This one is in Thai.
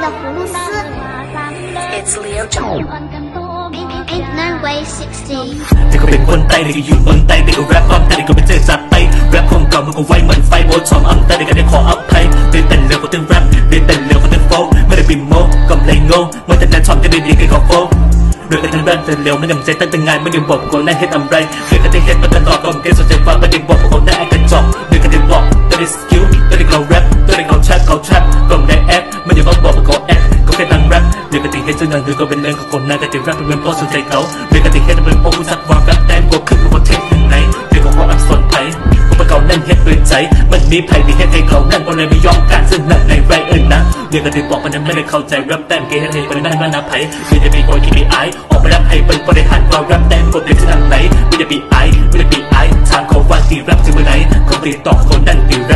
的葫芦丝。It's Leo Joel. Ain't no way 60. แต่ก็เป็นคนใต้เลยก็อยู่เมืองใต้แต่ก็แรปอ้อมใต้ก็เป็นเจสัตไต้แรปคงเก่ามันก็ไว้เหมือนไฟโบชอมอ้อมใต้ก็ได้ขออภัยเรียนแต่เร็วกว่าตึงแรปเรียนแต่เร็วกว่าตึงโฟไม่ได้บินโมก็เลยโง่เมื่อแต่แต่ชอมจะได้ดีก็ขอโฟโดยการทำแรปแต่เร็วไม่ยังใจตั้งแต่งานไม่ยังบอกคนได้เฮ็ดอะไรเคยกันได้เฮ็ดมาตลอดก็ไม่ได้สนใจฟังไม่ได้บอกคนได้ไอ้กระจอกโดยการได้บอกตัวได้สกิลตัวได้เขาแรปตัวได้เขาแทร็ปก็ไม่ได้แอคไม่ยังบอกเขาแอคก็แค่ตั้งแรปเรียนกันที่เฮ็ดจนยังคือก็เป็นเรื่องของคนน่าจะติดแรปเป็นเพราะสนใจเขาเรียนกันที่เฮ็ดเป็นเพราะผู้สักวางแรปแต้มก็ขึ้นกับเทคยังไงเรียนของเขาอักษรไทยพวกเขานั่นเฮ็ดด้วยใจมันมีไผ่ที่เฮ็ดให้เขานั่นก็เลยไม่ยอมการซึ่งนั่นในไรนะเรียนกันที่บอกมันนั้นไม่ได้เข้าใจแรปแต้มเกย์ให้เป็นนั่นมานาไผ่ไม่ได้มีโอยที่มีไอออกมาแรปให้เป็นบริหารว่าแรปแต้มก็เป็นที่ทางไหนไม่ได้มีไอทางเขาว่าตีแรปจะเมื่อไหร่เขาตีตอกคนนั่นตีแรป